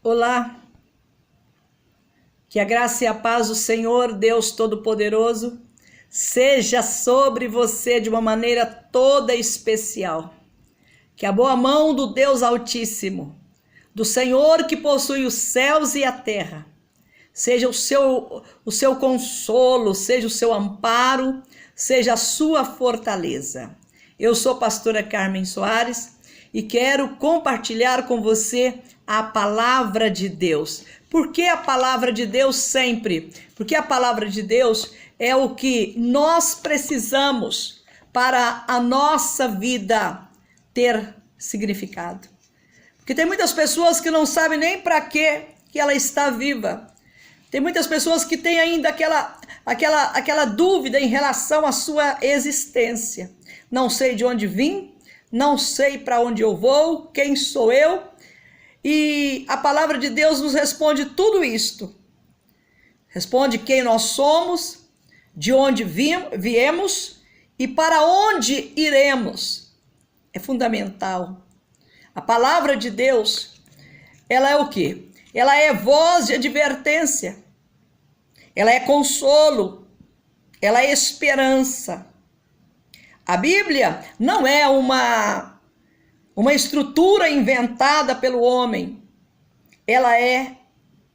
Olá, que a graça e a paz do Senhor, Deus Todo-Poderoso, seja sobre você de uma maneira toda especial. Que a boa mão do Deus Altíssimo, do Senhor que possui os céus e a terra, seja o seu consolo, seja o seu amparo, seja a sua fortaleza. Eu sou a pastora Carmen Soares e quero compartilhar com você a palavra de Deus. Por que a palavra de Deus sempre? Porque a palavra de Deus é o que nós precisamos para a nossa vida ter significado. Porque tem muitas pessoas que não sabem nem para que ela está viva. Tem muitas pessoas que têm ainda aquela dúvida em relação à sua existência. Não sei de onde vim, não sei para onde eu vou, quem sou eu. E a palavra de Deus nos responde tudo isto. Responde quem nós somos, de onde viemos e para onde iremos. É fundamental. A palavra de Deus, ela é o quê? Ela é voz de advertência. Ela é consolo. Ela é esperança. A Bíblia não é uma estrutura inventada pelo homem. Ela é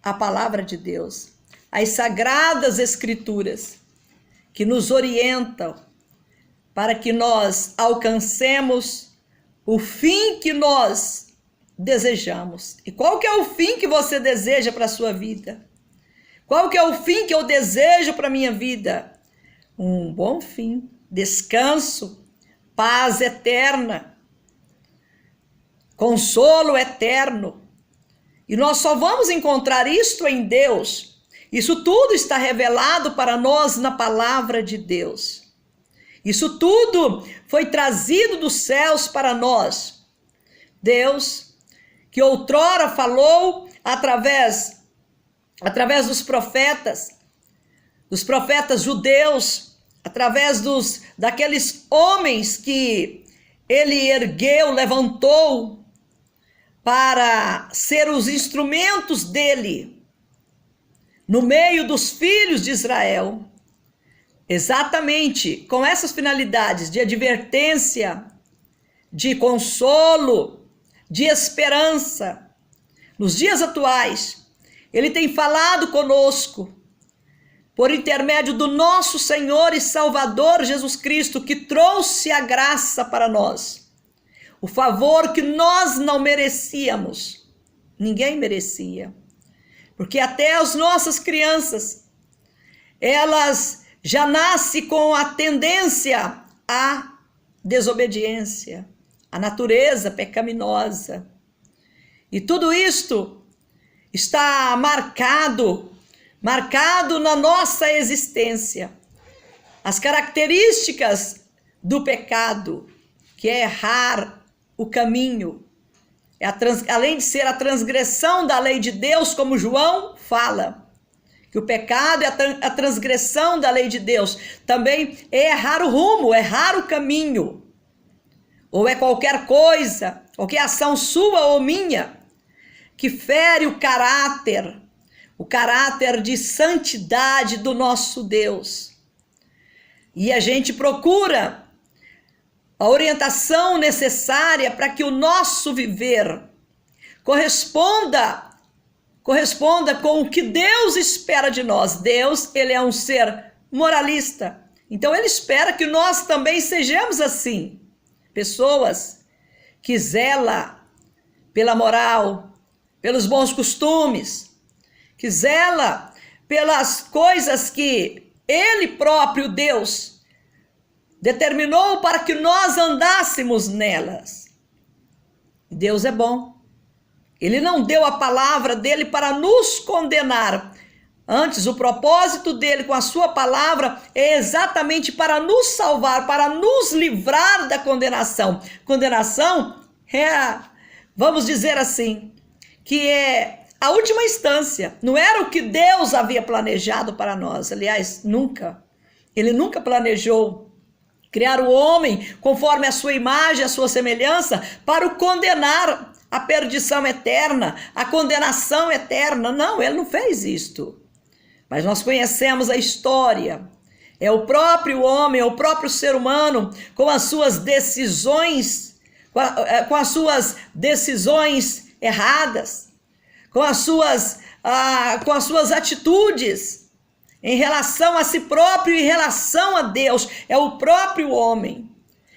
a palavra de Deus. As sagradas escrituras que nos orientam para que nós alcancemos o fim que nós desejamos. E qual que é o fim que você deseja para a sua vida? Qual que é o fim que eu desejo para a minha vida? Um bom fim, descanso, paz eterna, consolo eterno. E nós só vamos encontrar isto em Deus. Isso tudo está revelado para nós na palavra de Deus. Isso tudo foi trazido dos céus para nós. Deus, que outrora falou através dos profetas judeus, através daqueles homens que ele ergueu, levantou para ser os instrumentos dele no meio dos filhos de Israel, exatamente com essas finalidades de advertência, de consolo, de esperança. Nos dias atuais, ele tem falado conosco por intermédio do nosso Senhor e Salvador Jesus Cristo, que trouxe a graça para nós, o favor que nós não merecíamos, ninguém merecia, porque até as nossas crianças, elas já nascem com a tendência à desobediência, à natureza pecaminosa, e tudo isto está marcado na nossa existência. As características do pecado, que é errar o caminho, além de ser a transgressão da lei de Deus, como João fala, que o pecado é a transgressão da lei de Deus, também é errar o rumo, errar o caminho, ou é qualquer coisa, qualquer ação sua ou minha, que fere o caráter de santidade do nosso Deus. E a gente procura a orientação necessária para que o nosso viver corresponda com o que Deus espera de nós. Deus, ele é um ser moralista. Então ele espera que nós também sejamos assim. Pessoas que zelam pela moral, pelos bons costumes, que zela pelas coisas que ele próprio, Deus, determinou para que nós andássemos nelas. Deus é bom. Ele não deu a palavra dele para nos condenar. Antes, o propósito dele com a sua palavra é exatamente para nos salvar, para nos livrar da condenação. Condenação é, vamos dizer assim, que é a última instância. Não era o que Deus havia planejado para nós. Aliás, nunca. Ele nunca planejou criar o homem conforme a sua imagem, a sua semelhança, para o condenar, a perdição eterna, a condenação eterna. Não, ele não fez isto. Mas nós conhecemos a história. É o próprio homem, é o próprio ser humano, com as suas decisões, com as suas decisões erradas, com as suas atitudes em relação a si próprio e em relação a Deus. É o próprio homem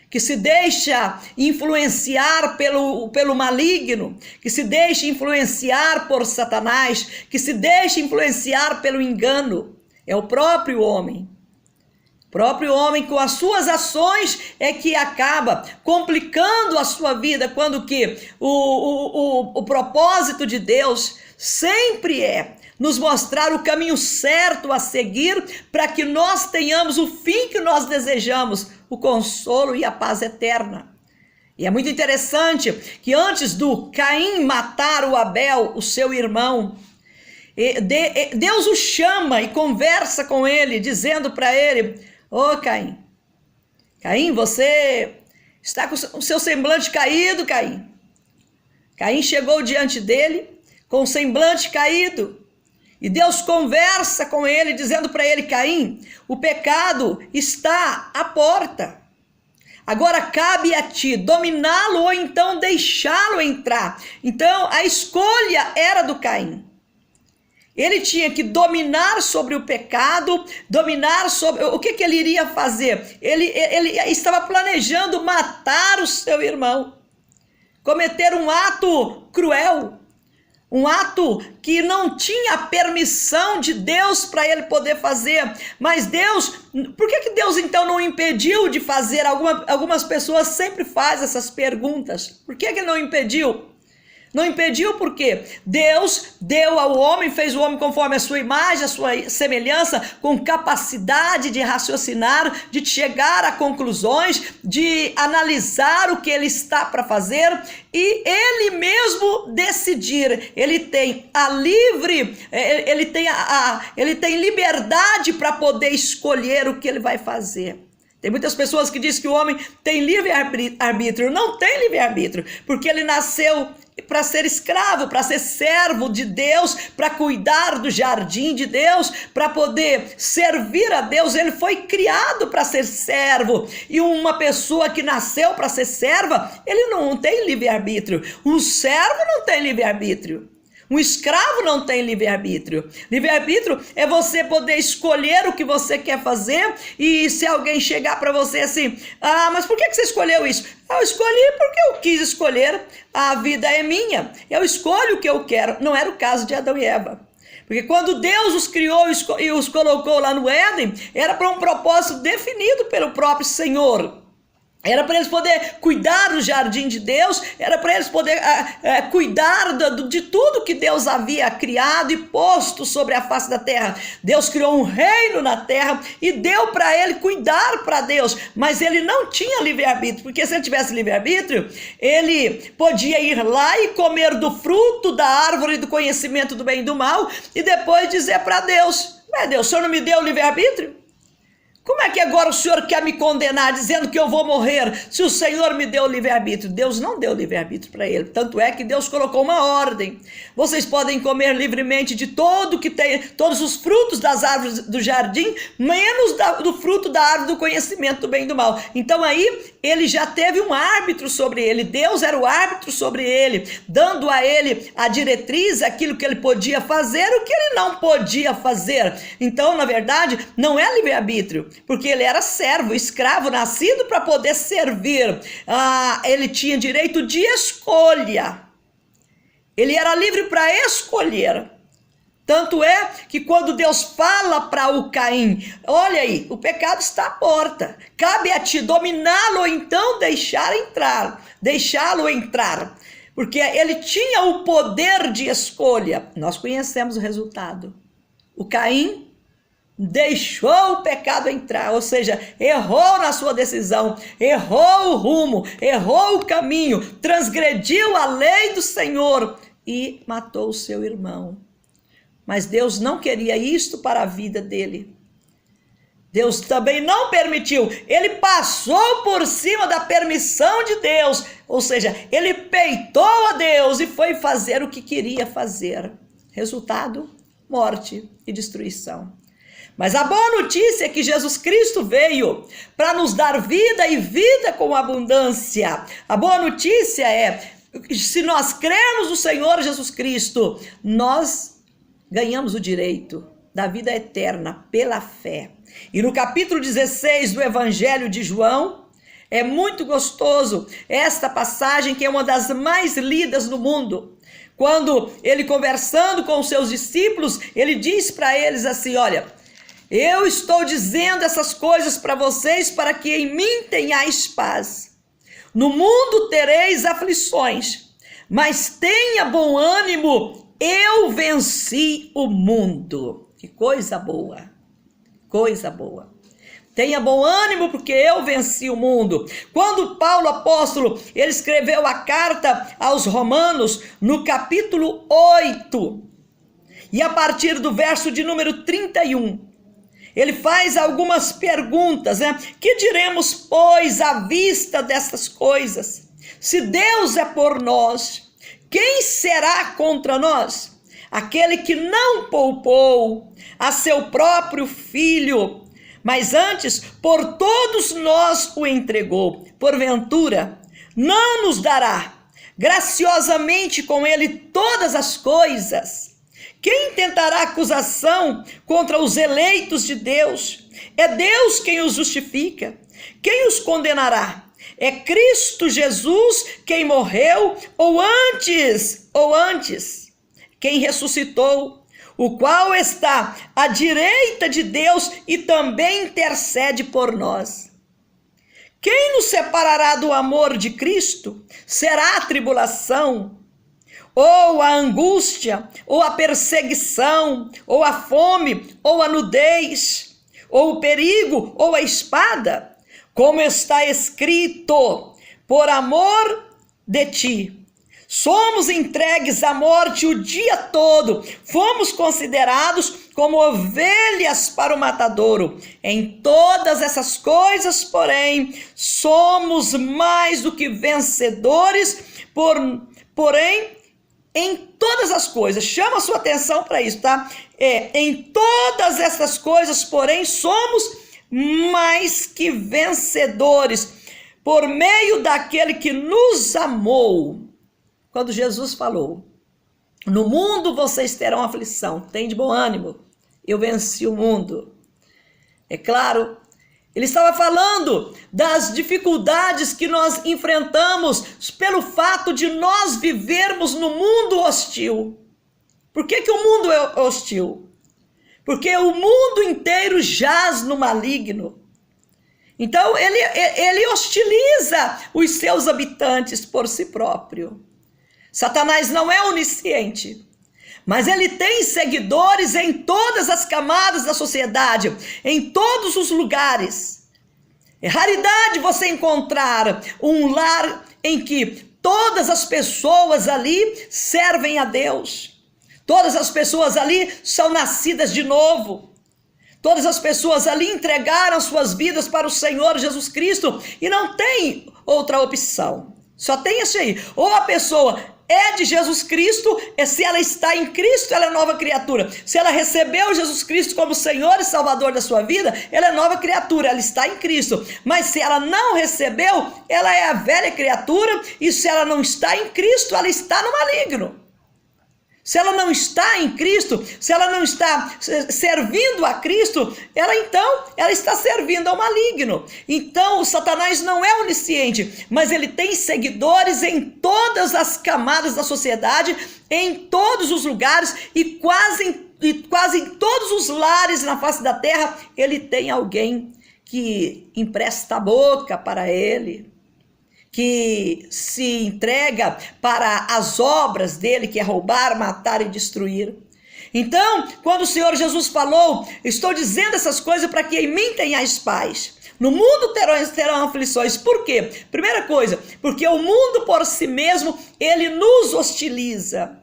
que se deixa influenciar pelo maligno, que se deixa influenciar por Satanás, que se deixa influenciar pelo engano. É o próprio homem. O próprio homem, com as suas ações, é que acaba complicando a sua vida, quando que o propósito de Deus sempre é nos mostrar o caminho certo a seguir, para que nós tenhamos o fim que nós desejamos, o consolo e a paz eterna. E é muito interessante que antes do Caim matar o Abel, o seu irmão, Deus o chama e conversa com ele, dizendo para ele: ô Caim, você está com o seu semblante caído, Caim. Caim chegou diante dele com o semblante caído. E Deus conversa com ele, dizendo para ele: Caim, o pecado está à porta. Agora cabe a ti dominá-lo ou então deixá-lo entrar. Então a escolha era do Caim. Ele tinha que dominar sobre o pecado, dominar sobre... O que ele iria fazer? Ele estava planejando matar o seu irmão, cometer um ato cruel. Um ato que não tinha permissão de Deus para ele poder fazer. Mas Deus, por que Deus então não impediu de fazer? Algumas pessoas sempre fazem essas perguntas. Por que não impediu? Não impediu porque Deus deu ao homem, fez o homem conforme a sua imagem, a sua semelhança, com capacidade de raciocinar, de chegar a conclusões, de analisar o que ele está para fazer e ele mesmo decidir. Ele tem ele tem liberdade para poder escolher o que ele vai fazer. Tem muitas pessoas que dizem que o homem tem livre-arbítrio. Não tem livre-arbítrio, porque ele nasceu para ser escravo, para ser servo de Deus, para cuidar do jardim de Deus, para poder servir a Deus. Ele foi criado para ser servo. E uma pessoa que nasceu para ser serva, ele não tem livre-arbítrio. Um servo não tem livre-arbítrio. Um escravo não tem livre-arbítrio. Livre-arbítrio é você poder escolher o que você quer fazer. E se alguém chegar para você assim: mas por que você escolheu isso? Eu escolhi porque eu quis escolher. A vida é minha. Eu escolho o que eu quero. Não era o caso de Adão e Eva. Porque quando Deus os criou e os colocou lá no Éden, era para um propósito definido pelo próprio Senhor. Era para eles poderem cuidar do jardim de Deus, era para eles poderem cuidar de tudo que Deus havia criado e posto sobre a face da terra. Deus criou um reino na terra e deu para ele cuidar para Deus, mas ele não tinha livre-arbítrio, porque se ele tivesse livre-arbítrio, ele podia ir lá e comer do fruto da árvore do conhecimento do bem e do mal e depois dizer para Deus: Deus, o Senhor não me deu livre-arbítrio? Como é que agora o Senhor quer me condenar dizendo que eu vou morrer se o Senhor me deu livre-arbítrio? Deus não deu livre-arbítrio para ele. Tanto é que Deus colocou uma ordem. Vocês podem comer livremente de todos os frutos das árvores do jardim, menos do fruto da árvore do conhecimento do bem e do mal. Então aí ele já teve um árbitro sobre ele. Deus era o árbitro sobre ele, dando a ele a diretriz, aquilo que ele podia fazer, o que ele não podia fazer. Então, na verdade, não é livre-arbítrio, porque ele era servo, escravo, nascido para poder servir. Ele tinha direito de escolha. Ele era livre para escolher. Tanto é que quando Deus fala para o Caim: olha aí, o pecado está à porta, cabe a ti dominá-lo ou então deixá-lo entrar. Porque ele tinha o poder de escolha. Nós conhecemos o resultado. O Caim deixou o pecado entrar, ou seja, errou na sua decisão, errou o rumo, errou o caminho, transgrediu a lei do Senhor e matou o seu irmão. Mas Deus não queria isto para a vida dele. Deus também não permitiu. Ele passou por cima da permissão de Deus. Ou seja, ele peitou a Deus e foi fazer o que queria fazer. Resultado, morte e destruição. Mas a boa notícia é que Jesus Cristo veio para nos dar vida e vida com abundância. A boa notícia é, se nós cremos no Senhor Jesus Cristo, nós ganhamos o direito da vida eterna pela fé. E no capítulo 16 do Evangelho de João, é muito gostoso esta passagem, que é uma das mais lidas no mundo. Quando ele, conversando com os seus discípulos, ele diz para eles assim: olha, eu estou dizendo essas coisas para vocês para que em mim tenhais paz. No mundo tereis aflições, mas tenha bom ânimo, eu venci o mundo. Que coisa boa, coisa boa. Tenha bom ânimo, porque eu venci o mundo. Quando Paulo, apóstolo, ele escreveu a carta aos Romanos, no capítulo 8, e a partir do verso de número 31, ele faz algumas perguntas, né? Que diremos, pois, à vista destas coisas? Se Deus é por nós, quem será contra nós? Aquele que não poupou a seu próprio filho, mas antes por todos nós o entregou. Porventura, não nos dará graciosamente com ele todas as coisas? Quem tentará acusação contra os eleitos de Deus? É Deus quem os justifica. Quem os condenará? É Cristo Jesus quem morreu, ou antes, quem ressuscitou, o qual está à direita de Deus e também intercede por nós. Quem nos separará do amor de Cristo? Será a tribulação, ou a angústia, ou a perseguição, ou a fome, ou a nudez, ou o perigo, ou a espada? Como está escrito: por amor de ti somos entregues à morte o dia todo, fomos considerados como ovelhas para o matadouro. Em todas essas coisas, porém, somos mais do que vencedores, porém, em todas as coisas, chama a sua atenção para isso, tá? Em todas essas coisas, porém, somos mais que vencedores, por meio daquele que nos amou. Quando Jesus falou: no mundo vocês terão aflição, tem de bom ânimo, eu venci o mundo. É claro, ele estava falando das dificuldades que nós enfrentamos pelo fato de nós vivermos no mundo hostil. Por que o mundo é hostil? Porque o mundo inteiro jaz no maligno. Então ele hostiliza os seus habitantes por si próprio. Satanás não é onisciente, mas ele tem seguidores em todas as camadas da sociedade, em todos os lugares. É raridade você encontrar um lar em que todas as pessoas ali servem a Deus. Todas as pessoas ali são nascidas de novo. Todas as pessoas ali entregaram suas vidas para o Senhor Jesus Cristo e não tem outra opção. Só tem isso aí. Ou a pessoa é de Jesus Cristo, se ela está em Cristo, ela é nova criatura. Se ela recebeu Jesus Cristo como Senhor e Salvador da sua vida, ela é nova criatura, ela está em Cristo. Mas se ela não recebeu, ela é a velha criatura, e se ela não está em Cristo, ela está no maligno. Se ela não está em Cristo, se ela não está servindo a Cristo, ela está servindo ao maligno. Então, o Satanás não é onisciente, mas ele tem seguidores em todas as camadas da sociedade, em todos os lugares e quase em todos os lares na face da terra, ele tem alguém que empresta a boca para ele, que se entrega para as obras dele, que é roubar, matar e destruir. Então, quando o Senhor Jesus falou: estou dizendo essas coisas para que em mim tenhais paz. No mundo terão aflições. Por quê? Primeira coisa, porque o mundo por si mesmo, ele nos hostiliza.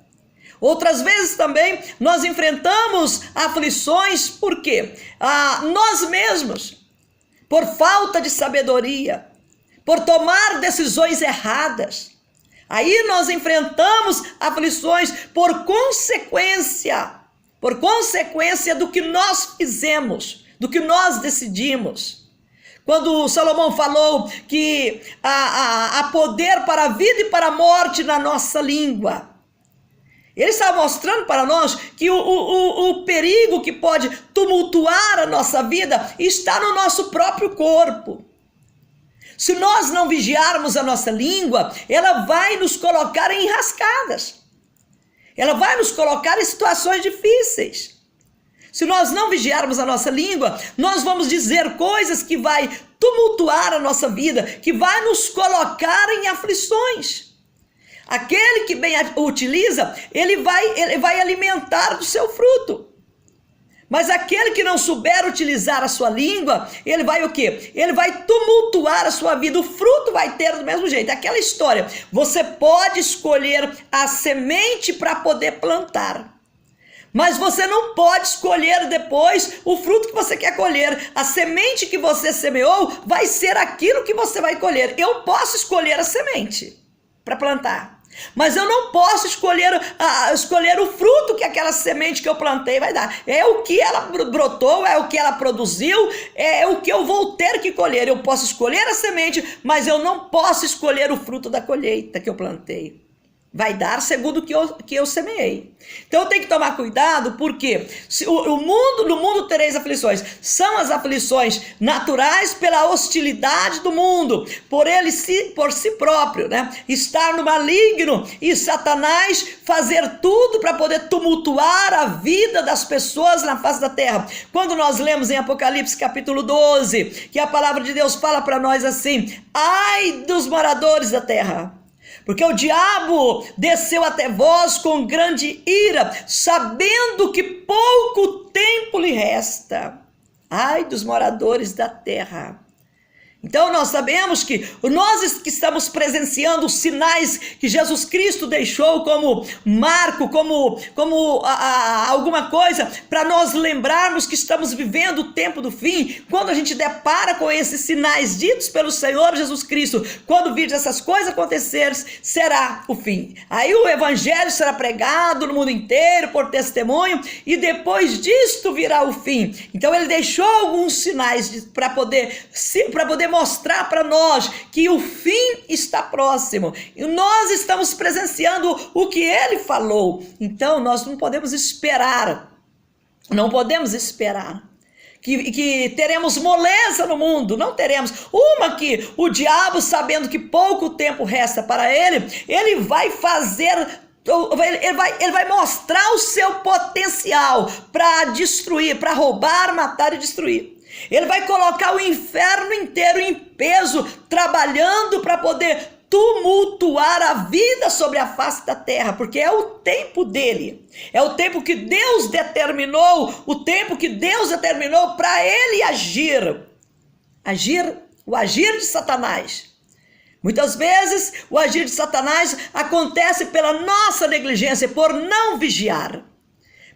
Outras vezes também nós enfrentamos aflições, por quê? Nós mesmos, por falta de sabedoria, por tomar decisões erradas. Aí nós enfrentamos aflições por consequência do que nós fizemos, do que nós decidimos. Quando Salomão falou que há poder para a vida e para a morte na nossa língua, ele está mostrando para nós que o perigo que pode tumultuar a nossa vida está no nosso próprio corpo. Se nós não vigiarmos a nossa língua, ela vai nos colocar em enrascadas. Ela vai nos colocar em situações difíceis. Se nós não vigiarmos a nossa língua, nós vamos dizer coisas que vai tumultuar a nossa vida, que vai nos colocar em aflições. Aquele que bem utiliza, ele vai alimentar do seu fruto. Mas aquele que não souber utilizar a sua língua, ele vai o quê? Ele vai tumultuar a sua vida, o fruto vai ter do mesmo jeito. Aquela história, você pode escolher a semente para poder plantar, mas você não pode escolher depois o fruto que você quer colher. A semente que você semeou vai ser aquilo que você vai colher. Eu posso escolher a semente para plantar, mas eu não posso escolher o fruto que aquela semente que eu plantei vai dar. É o que ela brotou, é o que ela produziu, é o que eu vou ter que colher. Eu posso escolher a semente, mas eu não posso escolher o fruto da colheita que eu plantei. Vai dar segundo o que eu semeei. Então eu tenho que tomar cuidado, porque no mundo tereis aflições. São as aflições naturais pela hostilidade do mundo, por si próprio, né? Estar no maligno e Satanás fazer tudo para poder tumultuar a vida das pessoas na face da terra. Quando nós lemos em Apocalipse capítulo 12, que a palavra de Deus fala para nós assim: ai dos moradores da terra, porque o diabo desceu até vós com grande ira, sabendo que pouco tempo lhe resta. Ai dos moradores da terra. Então nós sabemos que nós que estamos presenciando os sinais que Jesus Cristo deixou como marco, como alguma coisa para nós lembrarmos que estamos vivendo o tempo do fim. Quando a gente depara com esses sinais ditos pelo Senhor Jesus Cristo, quando vir essas coisas acontecer, será o fim. Aí o evangelho será pregado no mundo inteiro por testemunho, e depois disto virá o fim. Então ele deixou alguns sinais para poder mostrar para nós que o fim está próximo. E nós estamos presenciando o que ele falou. Então nós não podemos esperar. Não podemos esperar que teremos moleza no mundo. Não teremos. Uma que o diabo, sabendo que pouco tempo resta para ele vai fazer... Ele vai mostrar o seu potencial para destruir, para roubar, matar e destruir. Ele vai colocar o inferno inteiro em peso, trabalhando para poder tumultuar a vida sobre a face da terra, porque é o tempo dele, é o tempo que Deus determinou, para ele agir. O agir de Satanás. Muitas vezes o agir de Satanás acontece pela nossa negligência, por não vigiar,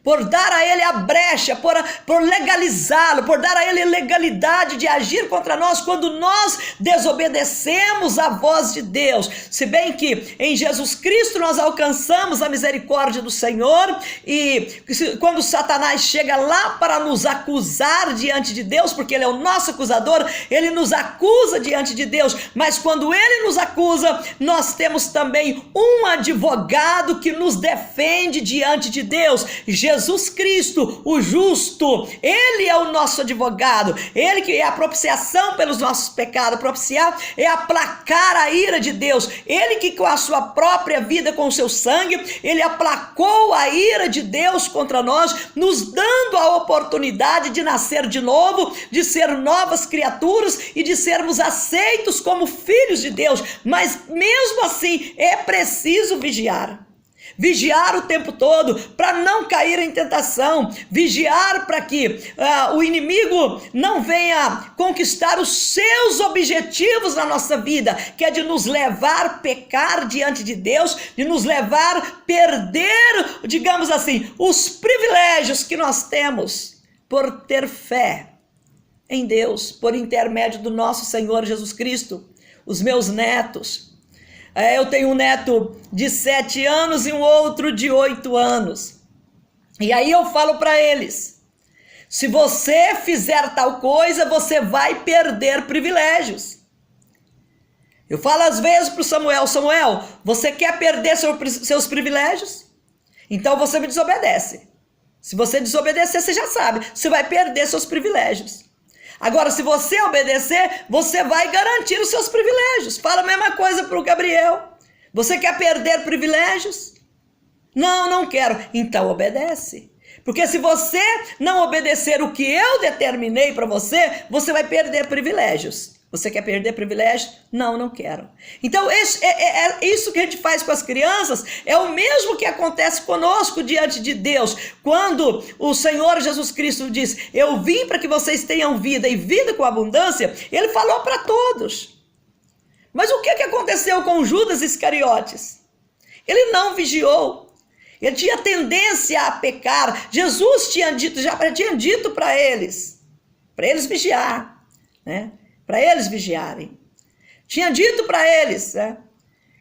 por dar a ele a brecha, por legalizá-lo, por dar a ele legalidade de agir contra nós quando nós desobedecemos a voz de Deus. Se bem que em Jesus Cristo nós alcançamos a misericórdia do Senhor, e quando Satanás chega lá para nos acusar diante de Deus, porque ele é o nosso acusador, ele nos acusa diante de Deus, mas quando ele nos acusa, nós temos também um advogado que nos defende diante de Deus, Jesus Cristo, o justo. Ele é o nosso advogado, ele que é a propiciação pelos nossos pecados. Propiciar é aplacar a ira de Deus. Ele que com a sua própria vida, com o seu sangue, ele aplacou a ira de Deus contra nós, nos dando a oportunidade de nascer de novo, de ser novas criaturas e de sermos aceitos como filhos de Deus. Mas mesmo assim é preciso vigiar. Vigiar o tempo todo para não cair em tentação, vigiar para que o inimigo não venha conquistar os seus objetivos na nossa vida, que é de nos levar a pecar diante de Deus, de nos levar a perder, digamos assim, os privilégios que nós temos por ter fé em Deus, por intermédio do nosso Senhor Jesus Cristo. Os meus netos, eu tenho um neto de 7 anos e um outro de 8 anos. E aí eu falo para eles, se você fizer tal coisa, você vai perder privilégios. Eu falo às vezes para o Samuel, você quer perder seus privilégios? Então você me desobedece. Se você desobedecer, você já sabe, você vai perder seus privilégios. Agora, se você obedecer, você vai garantir os seus privilégios. Fala a mesma coisa para o Gabriel. Você quer perder privilégios? Não, não quero. Então obedece. Porque se você não obedecer o que eu determinei para você, você vai perder privilégios. Você quer perder privilégio? Não, não quero. Então, isso que a gente faz com as crianças é o mesmo que acontece conosco diante de Deus. Quando o Senhor Jesus Cristo diz, eu vim para que vocês tenham vida e vida com abundância, ele falou para todos. Mas o que aconteceu com Judas Iscariotes? Ele não vigiou. Ele tinha tendência a pecar. Jesus já tinha dito para eles vigiar, né? Para eles vigiarem. Tinha dito para eles, né,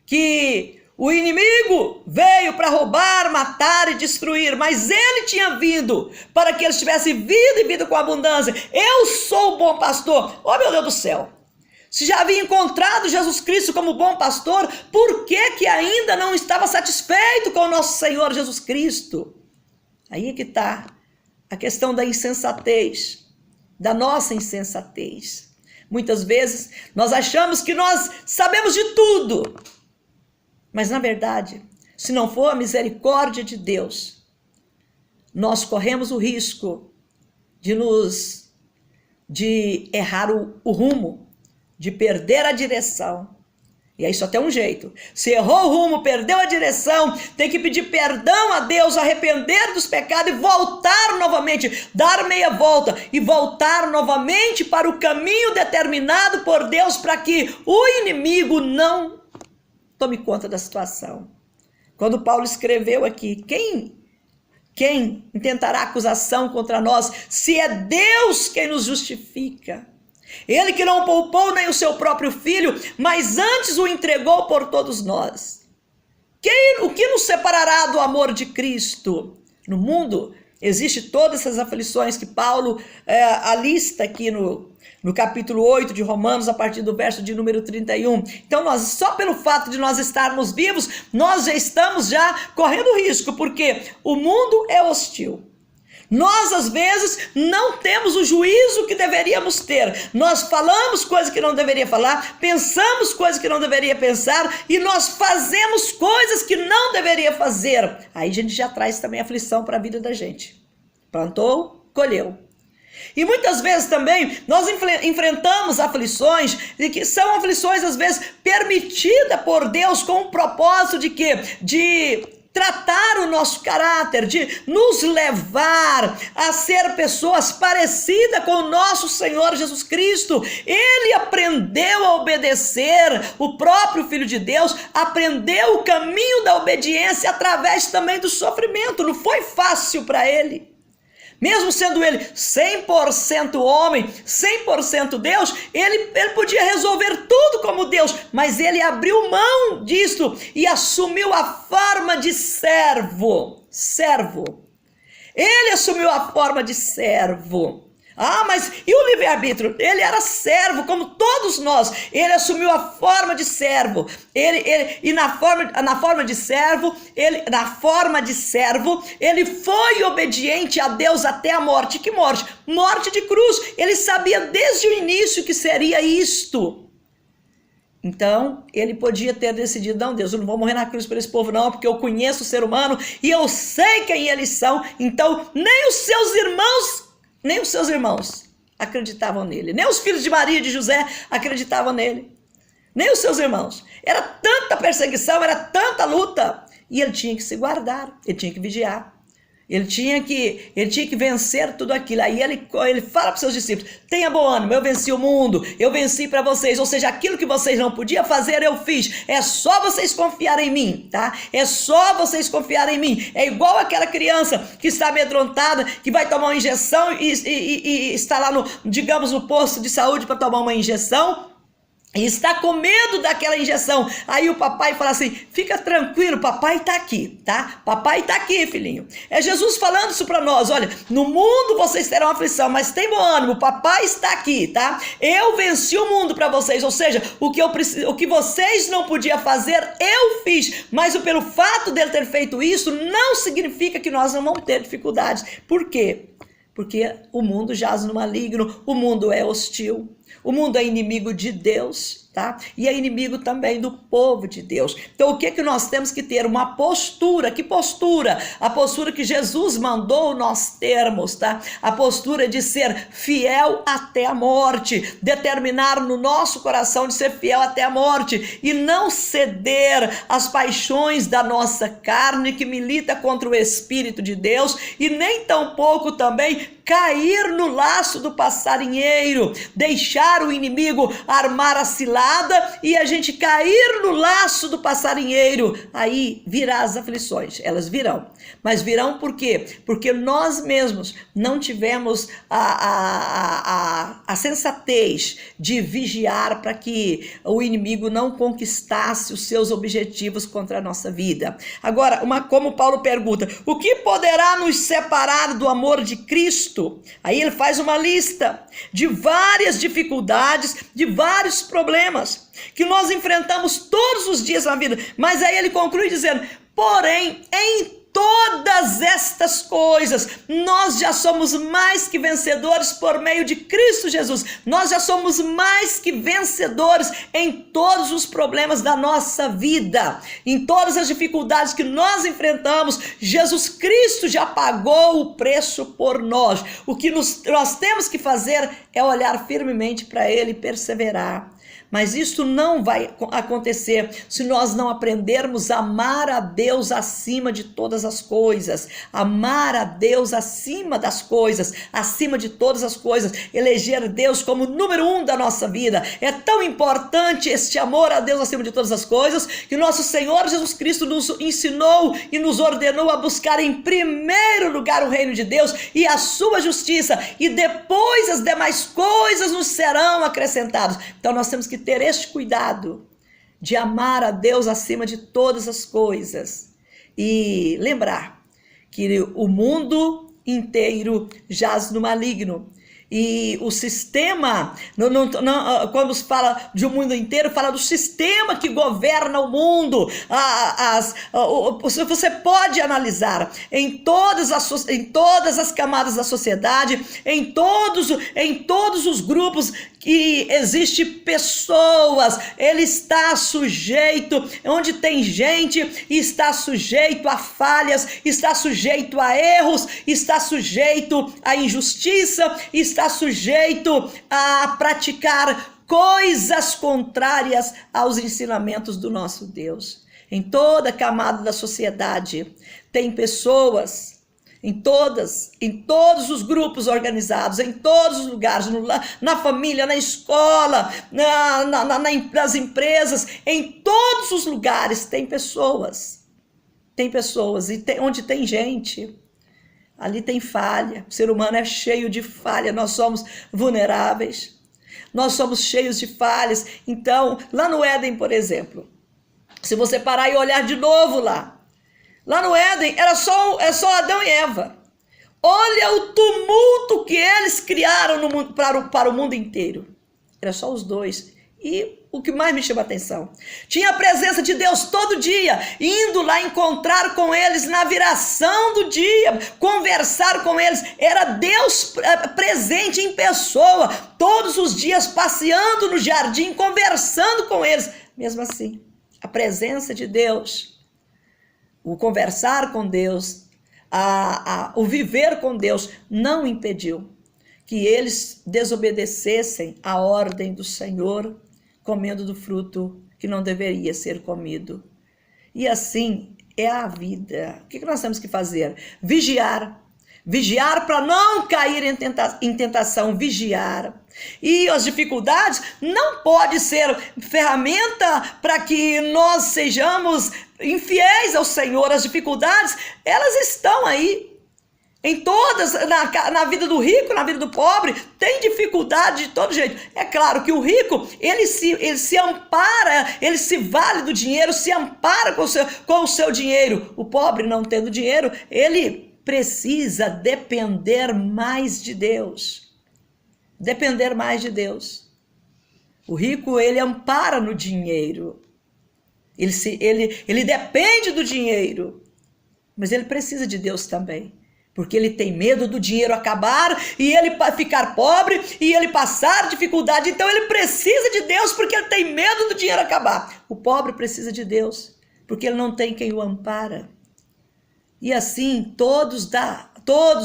que o inimigo veio para roubar, matar e destruir, mas ele tinha vindo para que eles tivessem vida e vida com abundância. Eu sou o bom pastor. Oh, meu Deus do céu! Se já havia encontrado Jesus Cristo como bom pastor, por que ainda não estava satisfeito com o nosso Senhor Jesus Cristo? Aí é que está a questão da insensatez, da nossa insensatez. Muitas vezes nós achamos que nós sabemos de tudo, mas na verdade, se não for a misericórdia de Deus, nós corremos o risco de errar o rumo, de perder a direção. E aí só tem um jeito. Se errou o rumo, perdeu a direção, tem que pedir perdão a Deus, arrepender dos pecados e voltar novamente, dar meia volta e voltar novamente para o caminho determinado por Deus para que o inimigo não tome conta da situação. Quando Paulo escreveu aqui, quem intentará acusação contra nós, se é Deus quem nos justifica? Ele que não poupou nem o seu próprio filho, mas antes o entregou por todos nós. O que nos separará do amor de Cristo? No mundo existem todas essas aflições que Paulo alista aqui no capítulo 8 de Romanos, a partir do verso de número 31. Então, só pelo fato de nós estarmos vivos, nós já estamos correndo risco, porque o mundo é hostil. Nós, às vezes, não temos o juízo que deveríamos ter. Nós falamos coisas que não deveria falar, pensamos coisas que não deveria pensar e nós fazemos coisas que não deveria fazer. Aí a gente já traz também aflição para a vida da gente. Plantou, colheu. E muitas vezes também nós enfrentamos aflições, e que são aflições, às vezes, permitidas por Deus com o propósito de quê? De tratar o nosso caráter, de nos levar a ser pessoas parecidas com o nosso Senhor Jesus Cristo. Ele aprendeu a obedecer, o próprio Filho de Deus aprendeu o caminho da obediência através também do sofrimento. Não foi fácil para ele. Mesmo sendo ele 100% homem, 100% Deus, ele podia resolver tudo como Deus, mas ele abriu mão disso e assumiu a forma de servo. Ele assumiu a forma de servo. Mas e o livre-arbítrio? Ele era servo, como todos nós. Ele assumiu a forma de servo. Na forma de servo, ele foi obediente a Deus até a morte. Que morte? Morte de cruz. Ele sabia desde o início que seria isto. Então, ele podia ter decidido, não, Deus, eu não vou morrer na cruz por esse povo não, porque eu conheço o ser humano e eu sei quem eles são. Então, nem os seus irmãos acreditavam nele. Nem os filhos de Maria e de José acreditavam nele. Nem os seus irmãos. Era tanta perseguição, era tanta luta. E ele tinha que se guardar, ele tinha que vigiar. Ele tinha que vencer tudo aquilo. Aí ele fala para os seus discípulos: tenha bom ânimo, eu venci o mundo, eu venci para vocês. Ou seja, aquilo que vocês não podiam fazer, eu fiz. É só vocês confiarem em mim, tá? É só vocês confiarem em mim. É igual aquela criança que está amedrontada, que vai tomar uma injeção e está lá digamos, no posto de saúde para tomar uma injeção. E está com medo daquela injeção. Aí o papai fala assim: fica tranquilo, papai está aqui, tá? Papai está aqui, filhinho. É Jesus falando isso para nós: olha, no mundo vocês terão aflição, mas tem bom ânimo, papai está aqui, tá? Eu venci o mundo para vocês. Ou seja, o que vocês não podiam fazer, eu fiz. Mas pelo fato dele ter feito isso, não significa que nós não vamos ter dificuldades. Por quê? Porque o mundo jaz no maligno, o mundo é hostil, o mundo é inimigo de Deus, tá? E é inimigo também do povo de Deus. Então o que nós temos que ter? Uma postura. Que postura? A postura que Jesus mandou nós termos, tá? A postura de ser fiel até a morte, determinar no nosso coração de ser fiel até a morte e não ceder às paixões da nossa carne que milita contra o Espírito de Deus e nem tampouco também cair no laço do passarinheiro, deixar o inimigo armar a cilada e a gente cair no laço do passarinheiro. Aí virá as aflições, elas virão. Mas virão por quê? Porque nós mesmos não tivemos a sensatez de vigiar para que o inimigo não conquistasse os seus objetivos contra a nossa vida. Agora, como Paulo pergunta: o que poderá nos separar do amor de Cristo? Aí ele faz uma lista de várias dificuldades, de vários problemas que nós enfrentamos todos os dias na vida. Mas aí ele conclui dizendo: porém, em todas estas coisas, nós já somos mais que vencedores por meio de Cristo Jesus. Nós já somos mais que vencedores em todos os problemas da nossa vida, em todas as dificuldades que nós enfrentamos. Jesus Cristo já pagou o preço por nós. O que nós temos que fazer é olhar firmemente para Ele e perseverar. Mas isso não vai acontecer se nós não aprendermos a amar a Deus acima de todas as coisas. Amar a Deus acima das coisas, acima de todas as coisas. Eleger Deus como número 1 da nossa vida. É tão importante este amor a Deus acima de todas as coisas que nosso Senhor Jesus Cristo nos ensinou e nos ordenou a buscar em primeiro lugar o reino de Deus e a sua justiça. E depois as demais coisas nos serão acrescentadas. Então nós temos que ter este cuidado de amar a Deus acima de todas as coisas e lembrar que o mundo inteiro jaz no maligno. E o sistema, quando se fala de um mundo inteiro, fala do sistema que governa o mundo. Você pode analisar em todas as camadas da sociedade, em todos os grupos que existe pessoas, ele está sujeito, onde tem gente, está sujeito a falhas, está sujeito a erros, está sujeito à injustiça, está sujeito a praticar coisas contrárias aos ensinamentos do nosso Deus. Em toda camada da sociedade tem pessoas, em todos os grupos organizados, em todos os lugares, na família, na escola, nas empresas, em todos os lugares tem pessoas. Tem pessoas, e onde tem gente, ali tem falha. O ser humano é cheio de falha, nós somos vulneráveis, nós somos cheios de falhas. Então, lá no Éden, por exemplo, se você parar e olhar de novo lá no Éden, era só Adão e Eva. Olha o tumulto que eles criaram no mundo, para o mundo inteiro. Era só os dois. E o que mais me chama a atenção, tinha a presença de Deus todo dia, indo lá encontrar com eles na viração do dia, conversar com eles. Era Deus presente em pessoa, todos os dias passeando no jardim, conversando com eles. Mesmo assim, a presença de Deus, o conversar com Deus, o viver com Deus, não impediu que eles desobedecessem a ordem do Senhor, comendo do fruto que não deveria ser comido. E assim, é a vida. O que nós temos que fazer? Vigiar. Vigiar para não cair em tentação, vigiar. E as dificuldades não pode ser ferramenta para que nós sejamos infiéis ao Senhor. As dificuldades, elas estão aí. Em todas, na vida do rico, na vida do pobre, tem dificuldade de todo jeito. É claro que o rico, ele se ampara, ele se vale do dinheiro, se ampara com o seu dinheiro. O pobre, não tendo dinheiro, ele precisa depender mais de Deus. Depender mais de Deus. O rico, ele ampara no dinheiro. Ele depende do dinheiro. Mas ele precisa de Deus também. Porque ele tem medo do dinheiro acabar e ele ficar pobre e ele passar dificuldade. Então ele precisa de Deus porque ele tem medo do dinheiro acabar. O pobre precisa de Deus porque ele não tem quem o ampara. E assim todos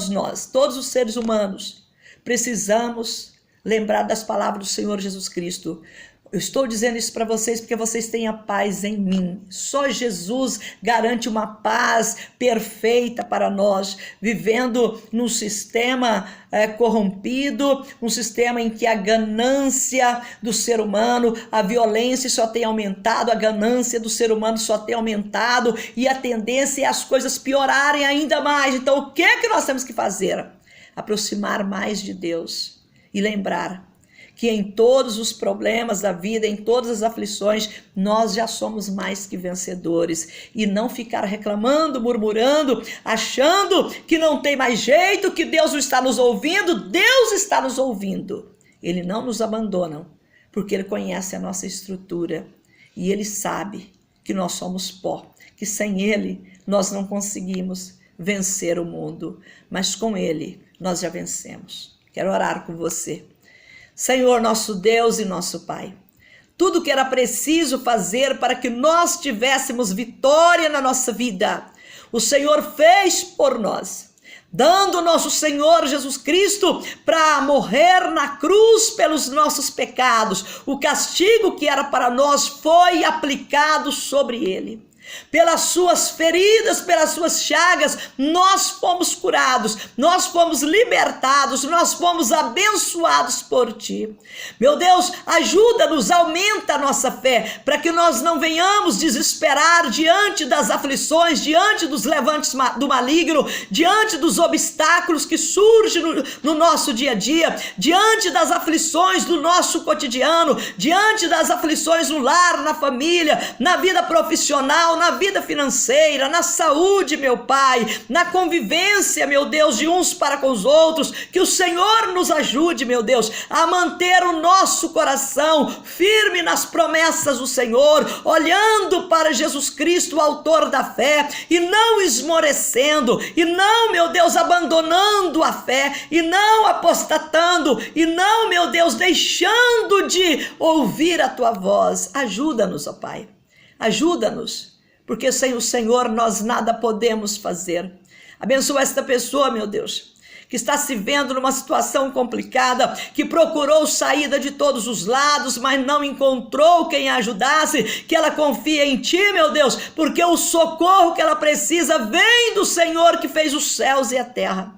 nós, todos os seres humanos, precisamos lembrar das palavras do Senhor Jesus Cristo. Eu estou dizendo isso para vocês porque vocês têm a paz em mim. Só Jesus garante uma paz perfeita para nós, vivendo num sistema corrompido, um sistema em que a ganância do ser humano, a violência só tem aumentado, a ganância do ser humano só tem aumentado e a tendência é as coisas piorarem ainda mais. Então o que é que nós temos que fazer? Aproximar mais de Deus e lembrar que em todos os problemas da vida, em todas as aflições, nós já somos mais que vencedores. E não ficar reclamando, murmurando, achando que não tem mais jeito, que Deus não está nos ouvindo. Deus está nos ouvindo. Ele não nos abandona, porque Ele conhece a nossa estrutura. E Ele sabe que nós somos pó, que sem Ele nós não conseguimos vencer o mundo. Mas com Ele nós já vencemos. Quero orar com você. Senhor, nosso Deus e nosso Pai, tudo que era preciso fazer para que nós tivéssemos vitória na nossa vida, o Senhor fez por nós, dando nosso Senhor Jesus Cristo para morrer na cruz pelos nossos pecados. O castigo que era para nós foi aplicado sobre Ele. Pelas suas feridas, pelas suas chagas, nós fomos curados, nós fomos libertados, nós fomos abençoados por Ti. Meu Deus, ajuda-nos, aumenta a nossa fé, para que nós não venhamos desesperar diante das aflições, diante dos levantes do maligno, diante dos obstáculos que surgem no nosso dia a dia, diante das aflições do nosso cotidiano, diante das aflições no lar, na família, na vida profissional, na vida financeira, na saúde, meu Pai, na convivência, meu Deus, de uns para com os outros. Que o Senhor nos ajude, meu Deus, a manter o nosso coração firme nas promessas do Senhor, olhando para Jesus Cristo, o autor da fé, e não esmorecendo, e não, meu Deus, abandonando a fé, e não apostatando, e não, meu Deus, deixando de ouvir a Tua voz. Ajuda-nos, ó Pai, ajuda-nos, porque sem o Senhor nós nada podemos fazer. Abençoa esta pessoa, meu Deus, que está se vendo numa situação complicada, que procurou saída de todos os lados, mas não encontrou quem a ajudasse, que ela confia em Ti, meu Deus, porque o socorro que ela precisa vem do Senhor que fez os céus e a terra.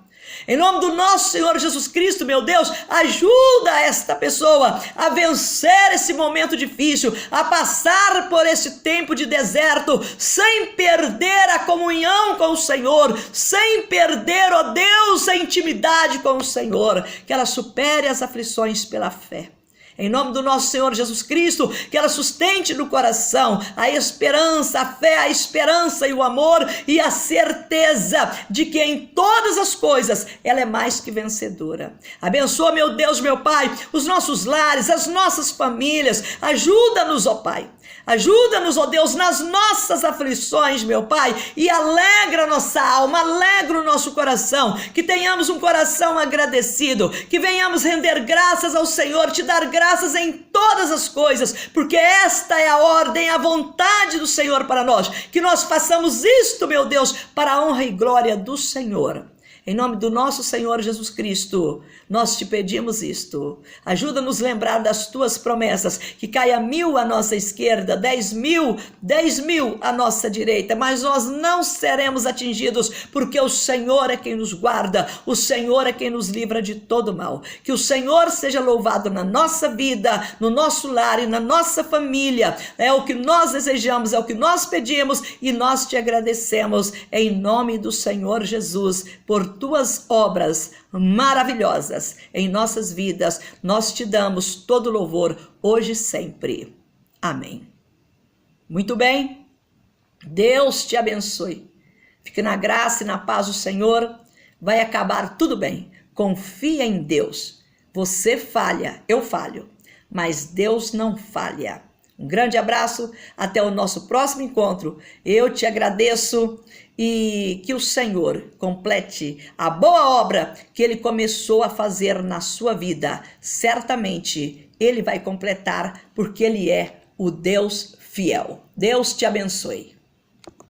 Em nome do nosso Senhor Jesus Cristo, meu Deus, ajuda esta pessoa a vencer esse momento difícil, a passar por esse tempo de deserto, sem perder a comunhão com o Senhor, sem perder, ó Deus, a intimidade com o Senhor, que ela supere as aflições pela fé. Em nome do nosso Senhor Jesus Cristo, que ela sustente no coração a esperança, a fé, a esperança e o amor e a certeza de que em todas as coisas ela é mais que vencedora. Abençoa, meu Deus, meu Pai, os nossos lares, as nossas famílias. Ajuda-nos, ó Pai. Ajuda-nos, ó Deus, nas nossas aflições, meu Pai, e alegra a nossa alma, alegra o nosso coração, que tenhamos um coração agradecido, que venhamos render graças ao Senhor, te dar graças em todas as coisas, porque esta é a ordem, a vontade do Senhor para nós, que nós façamos isto, meu Deus, para a honra e glória do Senhor. Em nome do nosso Senhor Jesus Cristo, nós te pedimos isto. Ajuda-nos a lembrar das tuas promessas, que caia 1000 à nossa esquerda, 10.000 à nossa direita, mas nós não seremos atingidos, porque o Senhor é quem nos guarda, o Senhor é quem nos livra de todo mal. Que o Senhor seja louvado na nossa vida, no nosso lar e na nossa família. É o que nós desejamos, é o que nós pedimos e nós te agradecemos em nome do Senhor Jesus por tuas obras maravilhosas em nossas vidas. Nós te damos todo louvor hoje e sempre. Amém. Muito bem. Deus te abençoe. Fique na graça e na paz do Senhor. Vai acabar tudo bem. Confia em Deus. Você falha, eu falho, mas Deus não falha. Um grande abraço, até o nosso próximo encontro. Eu te agradeço e que o Senhor complete a boa obra que Ele começou a fazer na sua vida. Certamente Ele vai completar, porque Ele é o Deus fiel. Deus te abençoe.